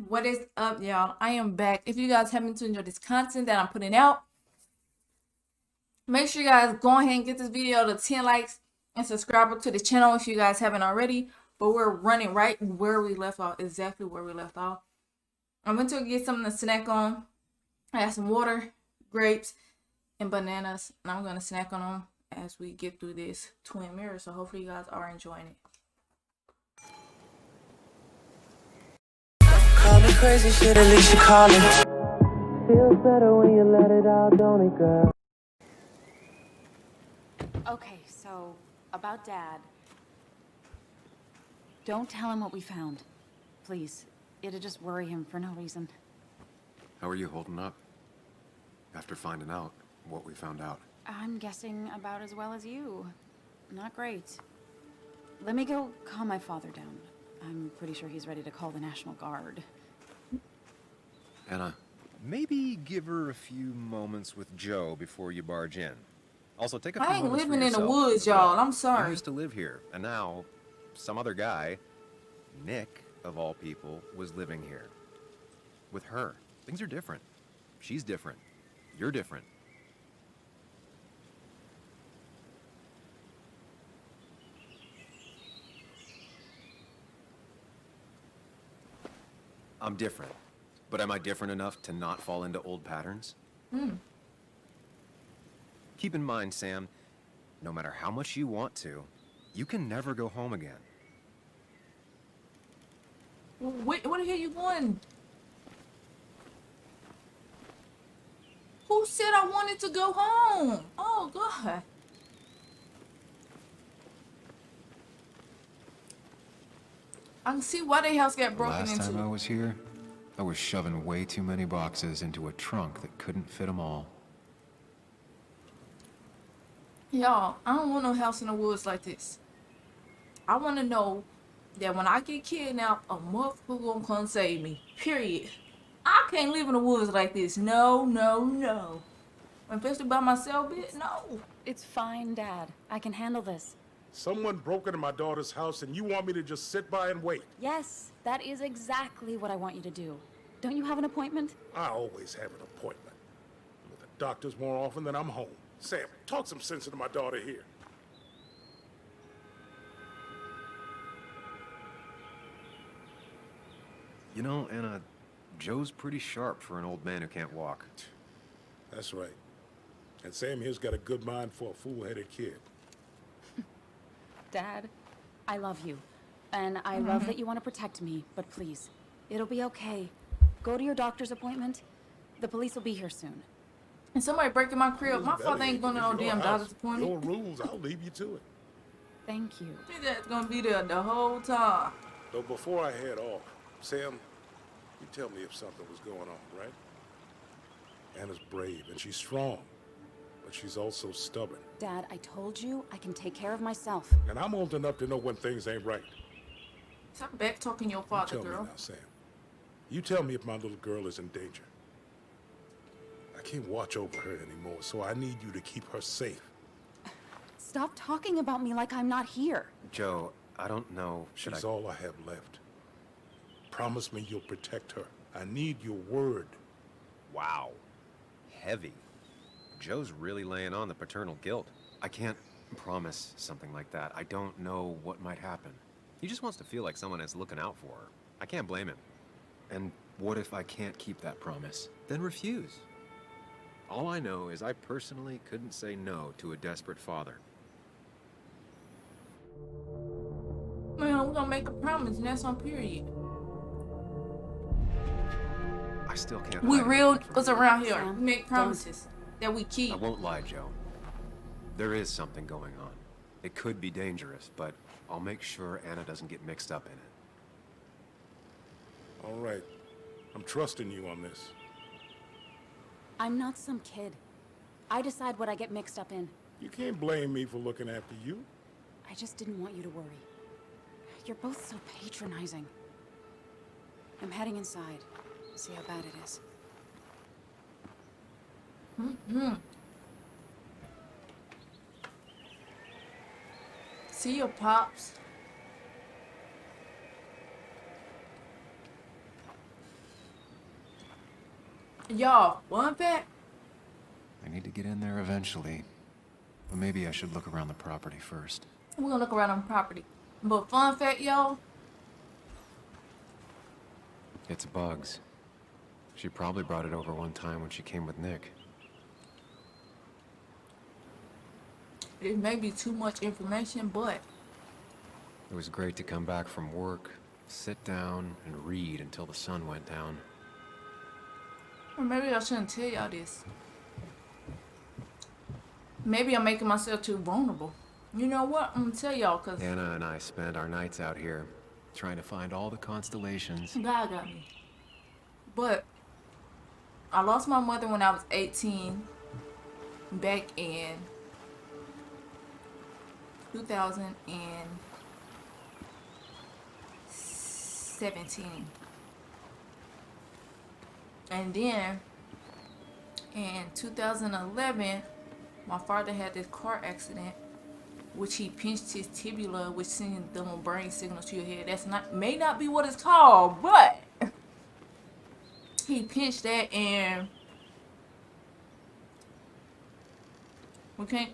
What is up, y'all? I am back. If you guys happen to enjoy this content that I'm putting out, make sure you guys go ahead and get this video to 10 likes and subscribe to the channel if you guys haven't already. But we're running right where we left off, exactly where we left off. I went to get something to snack on. I had some water, grapes, and bananas, and I'm gonna snack on them as we get through this twin mirror. So hopefully you guys are enjoying it. Call me crazy shit, at least you call it. Feels better when you let it out, don't it, girl? Okay, so about Dad. Don't tell him what we found. Please. It'll just worry him for no reason. How are you holding up? After finding out what we found out. I'm guessing about as well as you. Not great. Let me go calm my father down. I'm pretty sure he's ready to call the National Guard. Anna, Maybe give her a few moments with Joe before you barge in. Also, take a few I ain't moments for living in the yourself woods, as well. y'all. I'm You sorry. used to live here, and now some other guy, Nick, of all people, was living here. With her. Things are different. She's different. You're different. I'm different. But am I different enough to not fall into old patterns? Keep in mind, Sam, no matter how much you want to, you can never go home again. Where the hell you going? Who said I wanted to go home? Oh, God. I can see why their house got the broken last time I into. was here, I was shoving way too many boxes into a trunk that couldn't fit them all. Y'all, I don't want no house in the woods like this. I want to know that when I get kidnapped, a motherfucker gonna come save me. Period. I can't live in the woods like this. No, no, no. Especially by myself, bitch. No. It's fine, Dad. I can handle this. Someone broke into my daughter's house and you want me to just sit by and wait? Yes, that is exactly what I want you to do. Don't you have an appointment? I always have an appointment. I'm at the doctor's more often than I'm home. Sam, talk some sense into my daughter here. You know, Anna, Joe's pretty sharp for an old man who can't walk. That's right. And Sam here's got a good mind for a fool-headed kid. Dad, I love you. And I love that you want to protect me, but please, it'll be okay. Go to your doctor's appointment. The police will be here soon. And somebody breaking my crib. My That father ain't going to no your damn house. doctor's appointment. Your rules, I'll leave you to it. Thank you. His ass gonna be there the whole time. Though before I head off, Sam, you tell me if something was going on, right? Anna's brave and she's strong, but she's also stubborn. Dad, I told you I can take care of myself. And I'm old enough to know when things ain't right. Stop back talking your father, Tell me girl. now, Sam. You tell me if my little girl is in danger. I can't watch over her anymore, so I need you to keep her safe. Stop talking about me like I'm not here. Joe, I don't know. Should She's I? all I have left. Promise me you'll protect her. I need your word. Wow. Heavy. Joe's really laying on the paternal guilt. I can't promise something like that. I don't know what might happen. He just wants to feel like someone is looking out for her. I can't blame him. And what if I can't keep that promise? Then refuse. All I know is I personally couldn't say no to a desperate father. Man, we're gonna make a promise, and that's on period. I still can't. We hide real anything from us you. around here. Sam, We make don't. promises that we keep. I won't lie, Joe. There is something going on. It could be dangerous, but I'll make sure Anna doesn't get mixed up in it. All right. I'm trusting you on this. I'm not some kid. I decide what I get mixed up in. You can't blame me for looking after you. I just didn't want you to worry. You're both so patronizing. I'm heading inside. See how bad it is. See your pops. Y'all, fun fact. I need to get in there eventually. But maybe I should look around the property first. We're gonna look around on property. But fun fact, y'all. It's Bugs. She probably brought it over one time when she came with Nick. It may be too much information, but It was great to come back from work, sit down, and read until the sun went down. or maybe I shouldn't tell y'all this. Maybe I'm making myself too vulnerable. You know what? I'm gonna tell y'all, cause Anna and I spend our nights out here, trying to find all the constellations. God got me. But I lost my mother when I was 18, back in 2017. And then in 2011, my father had this car accident, which he pinched his tibia, which sends the brain signal to your head. That's not, may not be what it's called, but he pinched that, and we can't.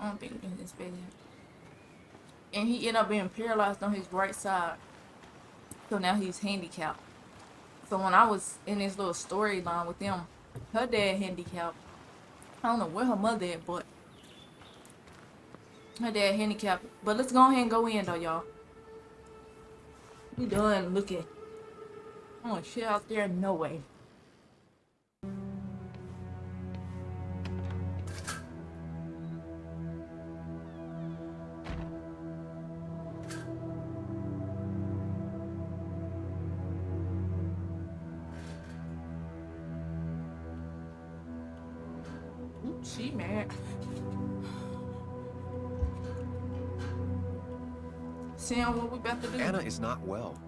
I don't think we can expect it. And he ended up being paralyzed on his right side, so now he's handicapped. So when I was in this little storyline with them, her dad handicapped. I don't know where her mother at, but her dad handicapped. But let's go ahead and go in though, y'all. We done looking. I want shit out there, no way. Ooh, she mad. Sam, what we about to do? Anna is not well.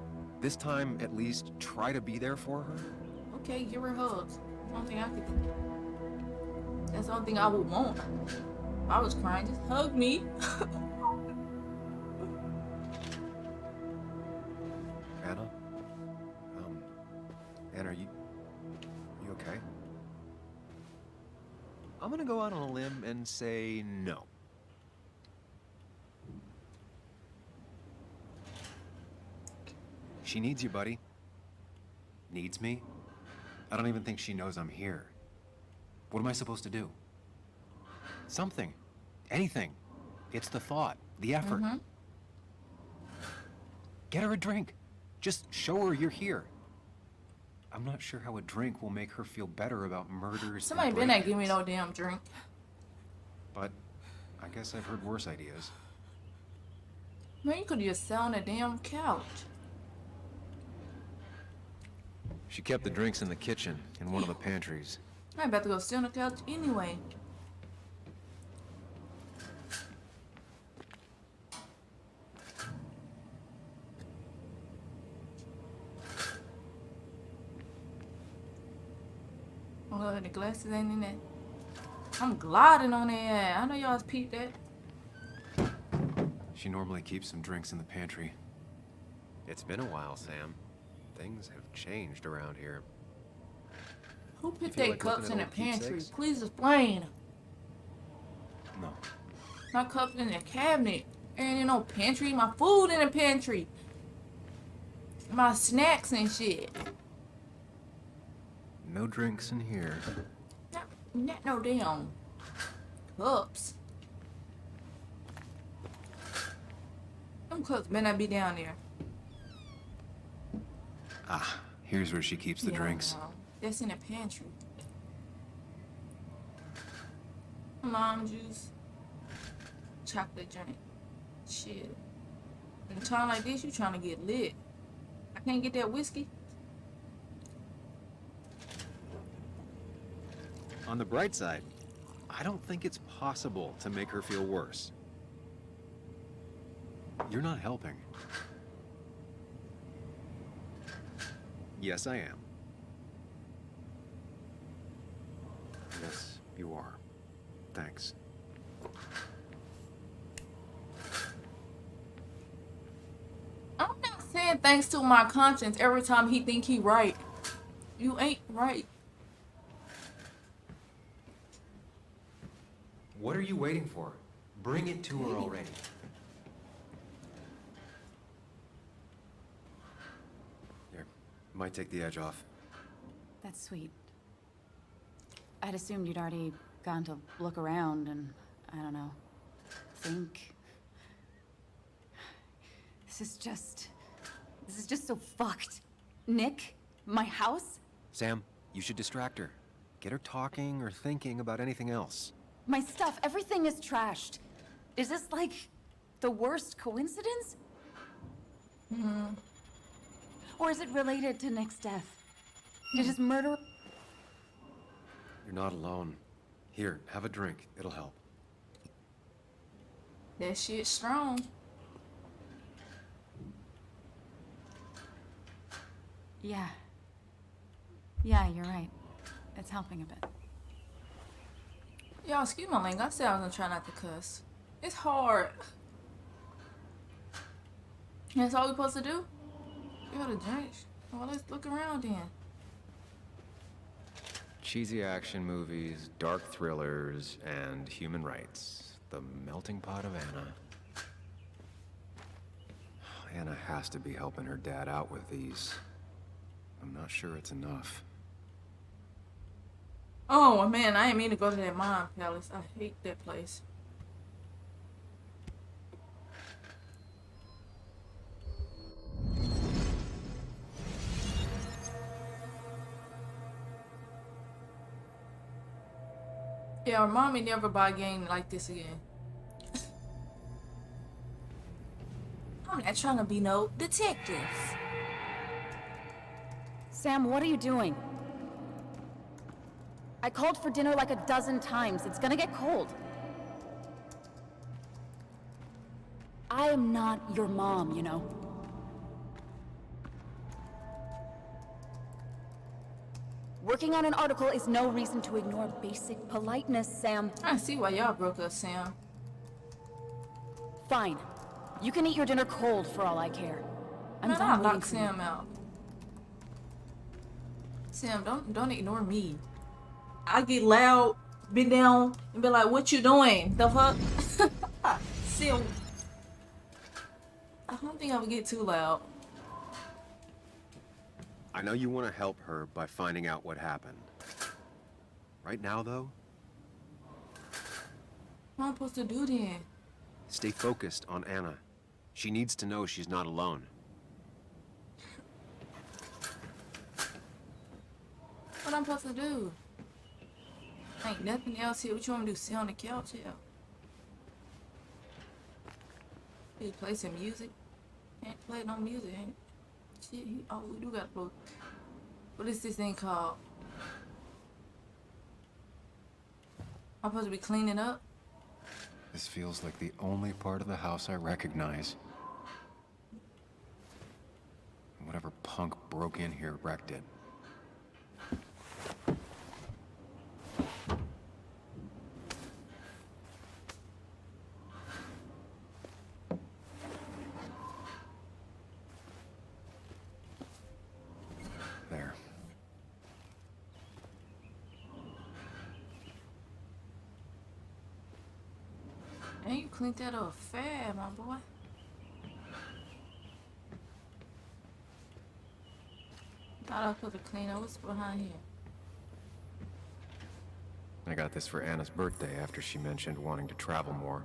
This time, at least, try to be there for her. Okay, give her hugs. One thing I could do. That's the only thing I would want. If I was crying, just hug me. Anna? Anna, are you okay? I'm gonna go out on a limb and say no. She needs you, buddy. Needs me? I don't even think she knows I'm here. What am I supposed to do? Something. Anything. It's the thought, the effort. Get her a drink. Just show her you're here. I'm not sure how a drink will make her feel better about murders. Somebody and better not give me break-ins. no damn drink. But I guess I've heard worse ideas. Man, you could just sat on a damn couch. She kept the drinks in the kitchen, in one of the pantries. I ain't about to go sit on the couch anyway. Oh, the glasses ain't in there. I'm gliding on that. I know y'all peeped that. She normally keeps some drinks in the pantry. It's been a while, Sam. Things have changed around here. Who put feel their like cups looking in at the old pantry? keepsakes? Please explain. No. My cups in the cabinet. Ain't in no pantry. My food in the pantry. My snacks and shit. No drinks in here. Not no damn cups. Them cups better not be down there. Ah, here's where she keeps the Yeah, drinks. no. That's in the pantry. Lime juice. Chocolate drink. Shit. In a time like this, you trying to get lit. I can't get that whiskey. On the bright side, I don't think it's possible to make her feel worse. You're not helping. Yes, I am. Yes, you are. Thanks. I'm not saying thanks to my conscience every time he think he right. You ain't right. What are you waiting for? Bring it to her already. Here, might take the edge off. That's sweet. I'd assumed you'd already gone to look around and, I don't know, think. This is just so fucked. Nick? My house? Sam, you should distract her. Get her talking or thinking about anything else. My stuff, everything is trashed. Is this like the worst coincidence? Or is it related to Nick's death? Did his murder... You're not alone. Here, have a drink. It'll help. That shit strong. Yeah. Yeah, you're right. It's helping a bit. Y'all, excuse my language. I said I was gonna try not to cuss. It's hard. That's all we're supposed to do? You gotta drink. Well, let's look around then. Cheesy action movies, dark thrillers, and human rights. The melting pot of Anna. Anna has to be helping her dad out with these. I'm not sure it's enough. Oh man, I didn't mean to go to that mom palace. I hate that place. Yeah, our mommy never buy a game like this again. I'm not trying to be no detective. Sam, what are you doing? I called for dinner like a dozen times. It's gonna get cold. I am not your mom, you know. Working on an article is no reason to ignore basic politeness, Sam. I see why y'all broke up, Sam. Fine. You can eat your dinner cold for all I care. I'm Man, done I'll waiting knock for you. Sam out. Sam, don't ignore me. I get loud, bend down, and be like, "What you doing? The fuck?" Sam, I don't think I would get too loud. I know you want to help her by finding out what happened. Right now, though, What am I supposed to do then? stay focused on Anna. She needs to know she's not alone. What I'm supposed to do? Ain't nothing else here. What you want me to do? Sit on the couch here? Hey, play some music. Ain't play no music, ain't it? Shit, oh, we do got to. What is this thing called? I'm supposed to be cleaning up? This feels like the only part of the house I recognize. Whatever punk broke in here wrecked it. There. And you cleaned that up fast, my boy. Thought I was supposed to clean up. What's behind here? I got this for Anna's birthday after she mentioned wanting to travel more.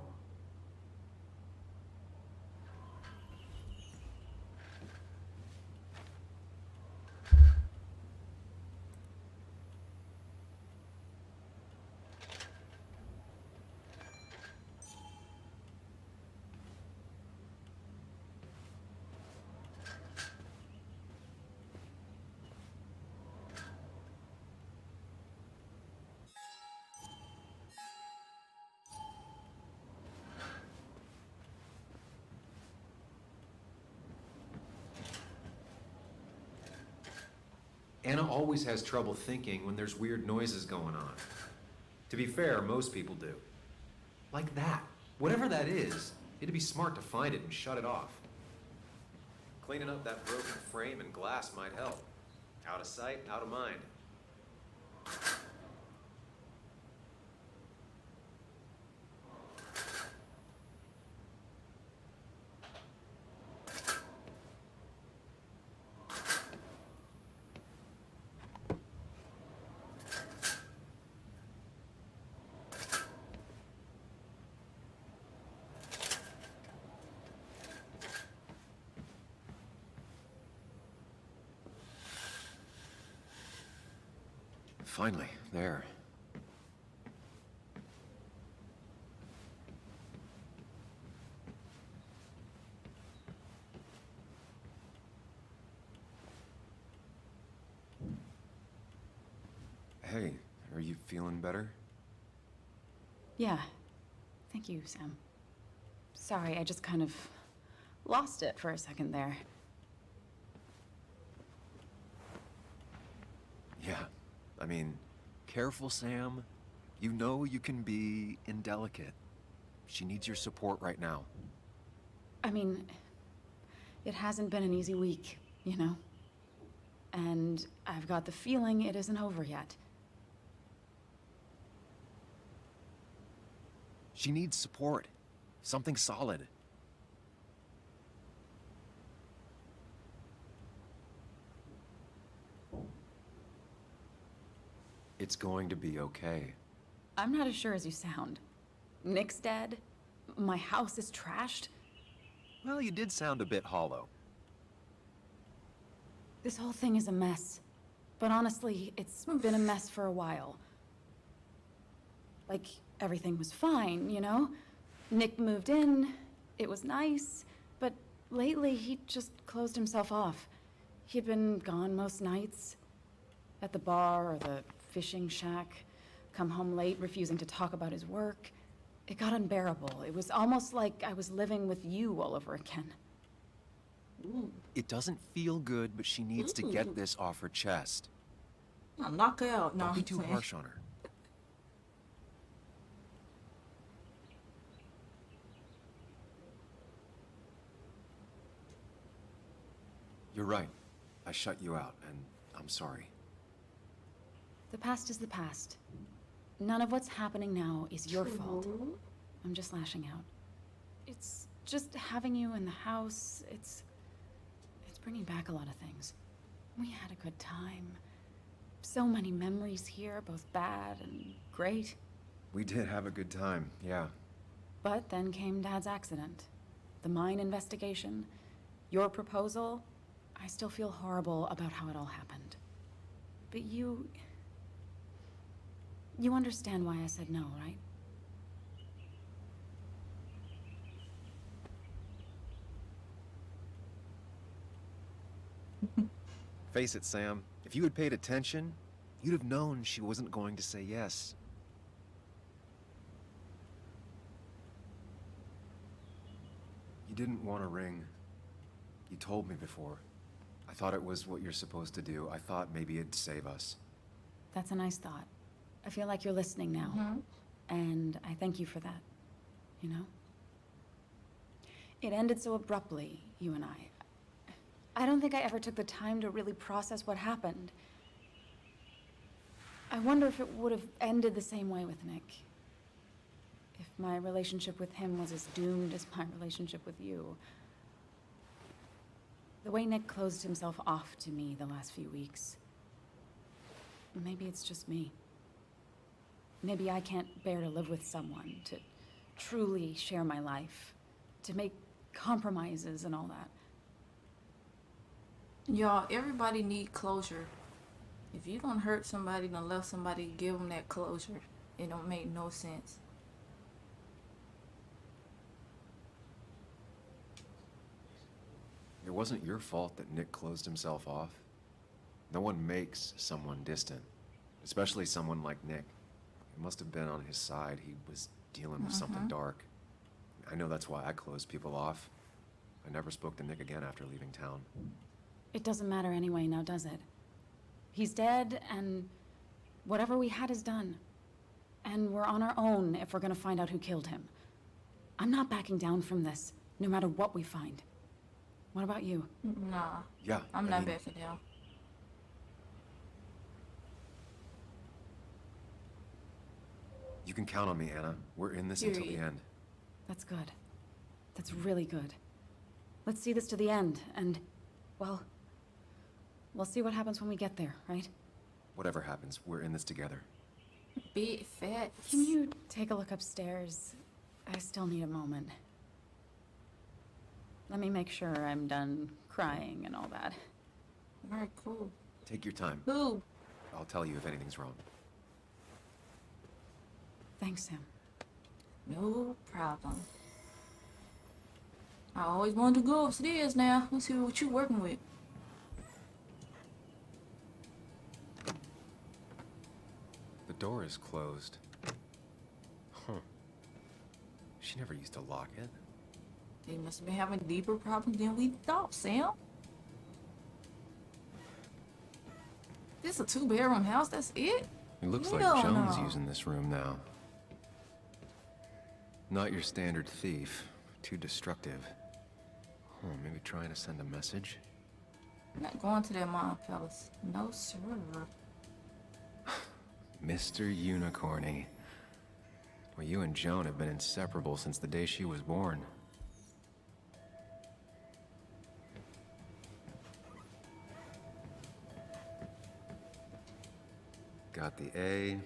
Anna always has trouble thinking when there's weird noises going on. To be fair, most people do. Like that. Whatever that is, it'd be smart to find it and shut it off. Cleaning up that broken frame and glass might help. Out of sight, out of mind. Finally, there. Hey, are you feeling better? Yeah. Thank you, Sam. Sorry, I just kind of lost it for a second there. Yeah. I mean, careful, Sam. You know you can be indelicate. She needs your support right now. I mean, it hasn't been an easy week, you know? And I've got the feeling it isn't over yet. She needs support. Something solid. It's going to be okay. I'm not as sure as you sound. Nick's dead. My house is trashed. Well, you did sound a bit hollow. This whole thing is a mess. But honestly, it's been a mess for a while. Like, everything was fine, you know? Nick moved in, it was nice, but lately he just closed himself off. He'd been gone most nights. At the bar or the fishing shack, come home late, refusing to talk about his work. It got unbearable. It was almost like I was living with you all over again. It doesn't feel good, but she needs to get this off her chest. I'll knock her out. No, Don't be I'm too playing. harsh on her. You're right. I shut you out, and I'm sorry. The past is the past. None of what's happening now is your fault. I'm just lashing out. It's just having you in the house. It's bringing back a lot of things. We had a good time. So many memories here, both bad and great. We did have a good time, yeah. But then came Dad's accident. The mine investigation. Your proposal. I still feel horrible about how it all happened. But you understand why I said no, right? Face it, Sam. If you had paid attention, you'd have known she wasn't going to say yes. You didn't want a ring. You told me before. I thought it was what you're supposed to do. I thought maybe it'd save us. That's a nice thought. I feel like you're listening now. And I thank you for that. You know? It ended so abruptly, you and I. I don't think I ever took the time to really process what happened. I wonder if it would have ended the same way with Nick. If my relationship with him was as doomed as my relationship with you. The way Nick closed himself off to me the last few weeks. Maybe it's just me. Maybe I can't bear to live with someone, to truly share my life, to make compromises and all that. Y'all, everybody need closure. If you don't hurt somebody, then let somebody give them that closure. It don't make no sense. It wasn't your fault that Nick closed himself off. No one makes someone distant, especially someone like Nick. It must have been on his side. He was dealing with something dark. I know that's why I closed people off. I never spoke to Nick again after leaving town. It doesn't matter anyway now, does it? He's dead, and whatever we had is done. And we're on our own if we're gonna find out who killed him. I'm not backing down from this, no matter what we find. What about you? Nah, Yeah, I'm I not mean, backing down. you can count on me, Anna. We're in this until the Period. end. That's good. That's really good. Let's see this to the end, and, well, we'll see what happens when we get there, right? Whatever happens, we're in this together. Big fat. Can you take a look upstairs? I still need a moment. Let me make sure I'm done crying and all that. Alright, cool. Take your time. Who? I'll tell you if anything's wrong. Thanks, Sam. No problem. I always wanted to go upstairs now. Let's see what you working with. The door is closed. Huh. She never used to lock it. They must have been having deeper problems than we thought, Sam. This a 2-bedroom house, that's it? It looks Hell like Joan's no. using this room now. Not your standard thief. Too destructive. Oh, maybe trying to send a message? I'm not going to that mom palace. No, sir. Mr. Unicorny. Well, you and Joan have been inseparable since the day she was born. Got the A,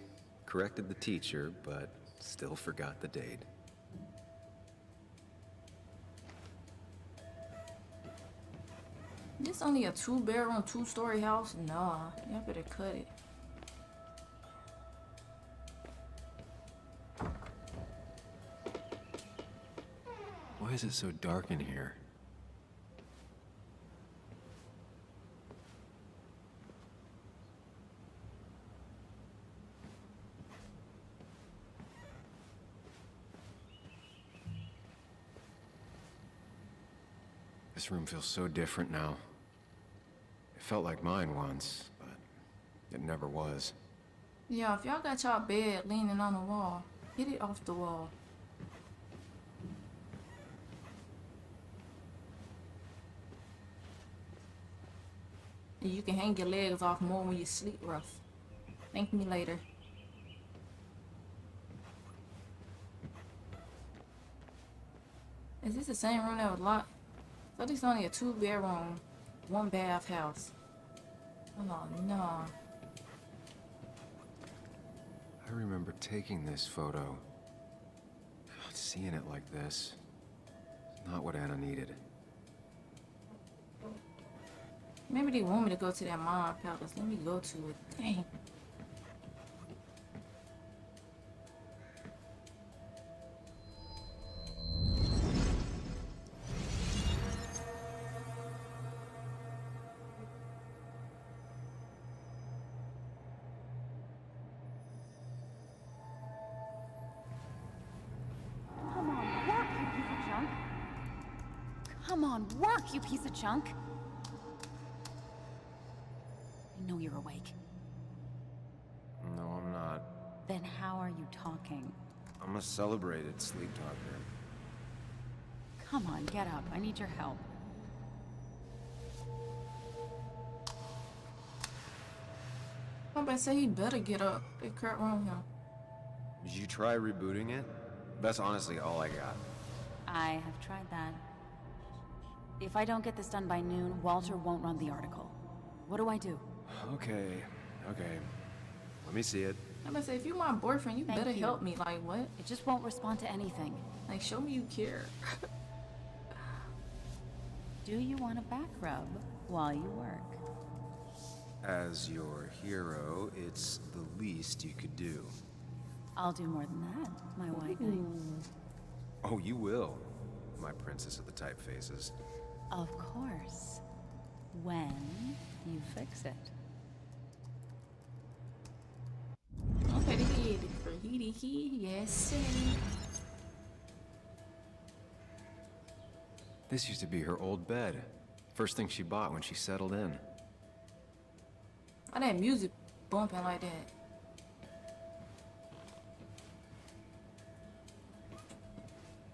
corrected the teacher, but still forgot the date. This only a 2-bedroom, 2-story house? Nah, y'all better cut it. Why is it so dark in here? This room feels so different now. It felt like mine once, but it never was. Yeah, if y'all got y'all bed leaning on the wall, get it off the wall. And you can hang your legs off more when you sleep rough. Thank me later. Is this the same room that was locked? I thought this only a 2-bedroom, 1-bath house. Oh no. I remember taking this photo. Seeing it like this. Not what Anna needed. Maybe they want me to go to that mom palace. Let me go to it. Dang. Come on, work, you piece of junk! I know you're awake. No, I'm not. Then how are you talking? I'm a celebrated sleep talker. Come on, get up. I need your help. I'm about to say he better get up. They crap wrong with him. Did you try rebooting it? That's honestly all I got. I have tried that. If I don't get this done by noon, Walter won't run the article. What do I do? Okay. Let me see it. I'm about to say, if you're my boyfriend, you Thank better you. help me. Like, what? It just won't respond to anything. Like, show me you care. Do you want a back rub while you work? As your hero, it's the least you could do. I'll do more than that, my white knight. Oh, you will, my princess of the typefaces. Of course. When you fix it. Okay, for he, yes, sir. This used to be her old bed. First thing she bought when she settled in. Why that music bumping like that?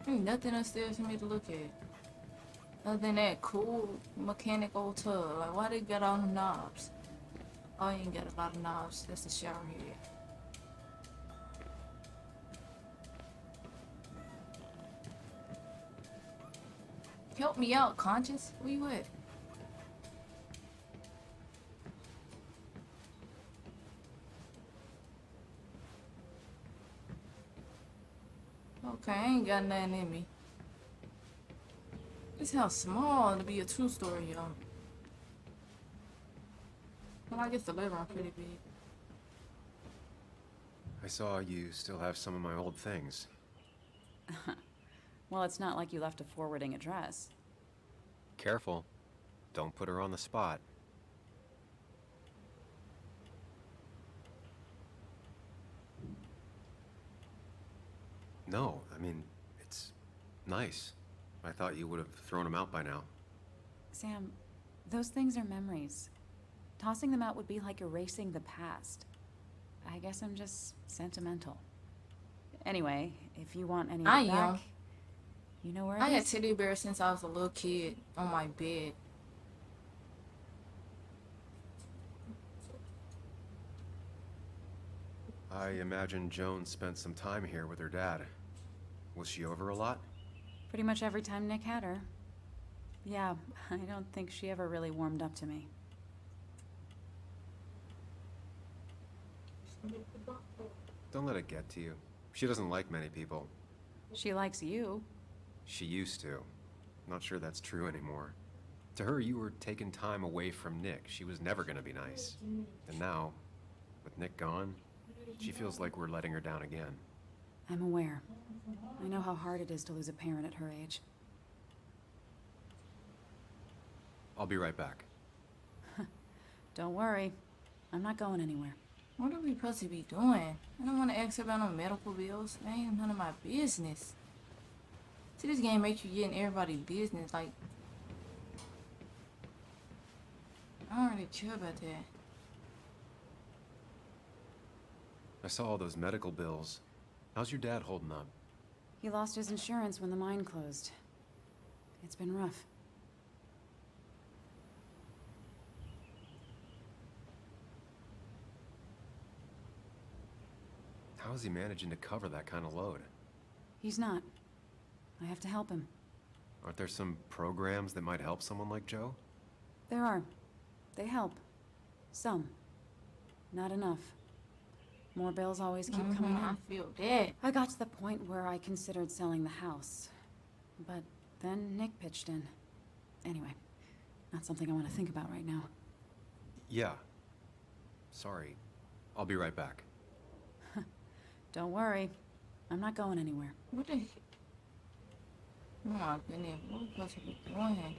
Ain't nothing upstairs for me to look at. Other than that cool mechanical tub. Like, why they got all the knobs? Oh, you ain't got a lot of knobs. That's the shower head. Help me out, Conscious. Where you at? Okay, I ain't got nothing in me. This house small to be a 2-story, y'all. Well, I guess the living room pretty big. I saw you still have some of my old things. Well, it's not like you left a forwarding address. Careful. Don't put her on the spot. No, I mean, it's nice. I thought you would have thrown them out by now. Sam, those things are memories. Tossing them out would be like erasing the past. I guess I'm just sentimental. Anyway, if you want any of I it am. back, you know where I it had is. teddy bears since I was a little kid on my bed. I imagine Joan spent some time here with her dad. Was she over a lot? Pretty much every time Nick had her. Yeah, I don't think she ever really warmed up to me. Don't let it get to you. She doesn't like many people. She likes you. She used to. Not sure that's true anymore. To her, you were taking time away from Nick. She was never gonna be nice. And now, with Nick gone, she feels like we're letting her down again. I'm aware. I know how hard it is to lose a parent at her age. I'll be right back. Don't worry. I'm not going anywhere. What are we supposed to be doing? I don't want to ask about no medical bills. That ain't none of my business. See, this game makes you get in everybody's business. Like, I don't really care about that. I saw all those medical bills. How's your dad holding up? He lost his insurance when the mine closed. It's been rough. How is he managing to cover that kind of load? He's not. I have to help him. Aren't there some programs that might help someone like Joe? There are. They help. Some. Not enough. More bills always keep coming I in. feel that. I got to the point where I considered selling the house. But then Nick pitched in. Anyway, not something I want to think about right now. Yeah. Sorry. I'll be right back. Don't worry. I'm not going anywhere. What the? Oh my goodness, what are we supposed to be doing?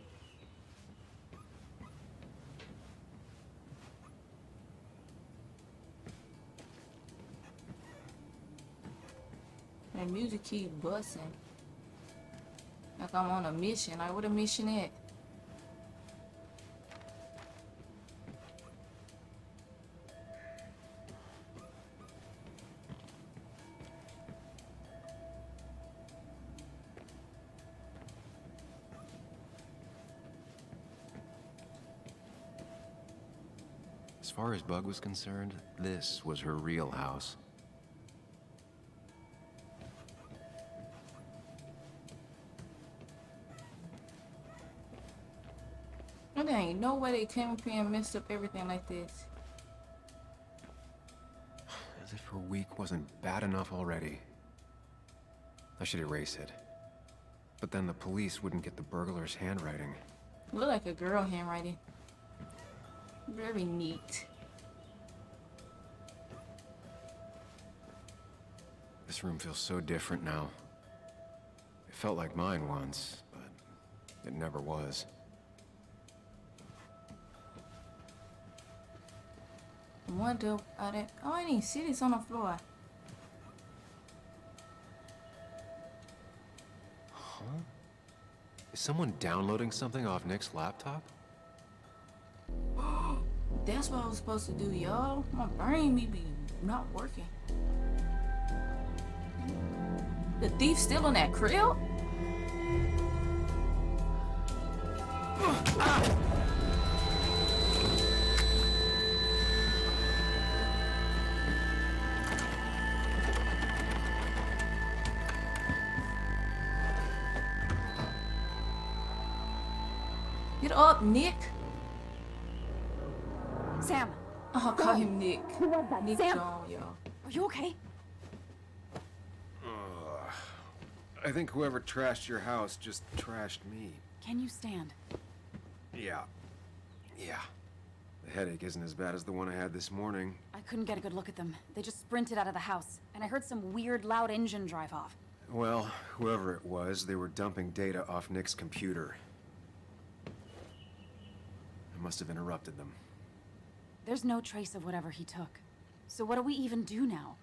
That music keep busting. Like I'm on a mission. Like, what a mission at? As far as Bug was concerned, this was her real house. There ain't no way they came up here and messed up everything like this. As if her week wasn't bad enough already. I should erase it. But then the police wouldn't get the burglar's handwriting. Look like a girl handwriting. Very neat. This room feels so different now. It felt like mine once, but it never was. Wonder about it. Oh, I didn't see this on the floor. Huh? Is someone downloading something off Nick's laptop? That's what I was supposed to do, y'all. My brain may be not working. The thief still in that crib? Get up, Nick. Sam! I'll call him Nick. Who was that? Nick Sam! John, y'all. Are you okay? I think whoever trashed your house just trashed me. Can you stand? Yeah. Yeah. The headache isn't as bad as the one I had this morning. I couldn't get a good look at them. They just sprinted out of the house, and I heard some weird, loud engine drive off. Well, whoever it was, they were dumping data off Nick's computer. I must have interrupted them. There's no trace of whatever he took. So what do we even do now?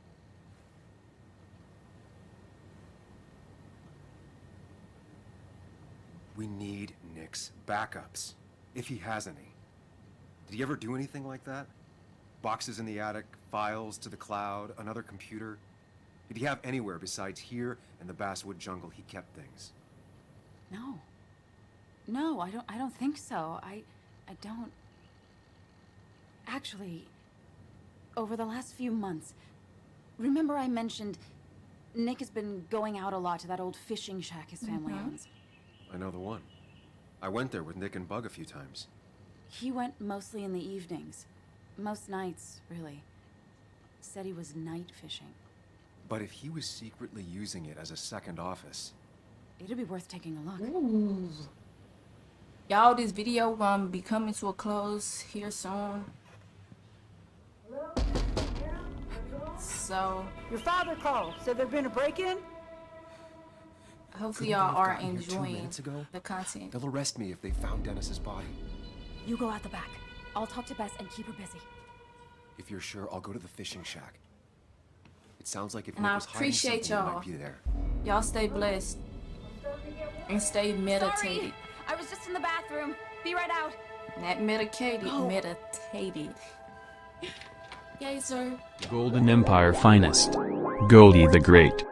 We need Nick's backups, if he has any. Did he ever do anything like that? Boxes in the attic, files to the cloud, another computer? Did he have anywhere besides here and the Basswood jungle he kept things? No. No, I don't think so. I don't... Actually, over the last few months, remember I mentioned Nick has been going out a lot to that old fishing shack his family owns? I know the one. I went there with Nick and Bug a few times. He went mostly in the evenings. Most nights, really. Said he was night fishing. But if he was secretly using it as a second office... It'd be worth taking a look. Y'all, this video gonna be coming to a close here soon. So Your father called. Said there'd been a break-in? hopefully Couldn't y'all they have are gotten here 2 enjoying minutes ago? the content. They'll arrest me if they found Dennis's body. You go out the back. I'll talk to Bess and keep her busy. If you're sure, I'll go to the fishing shack. It sounds like if And Nick I was hiding appreciate something, he y'all. might be there. Y'all stay blessed and stay meditated. Sorry, I was just in the bathroom. Be right out. Not medicated, meditated. Yay, sir. Golden Empire finest. Goldie the Great.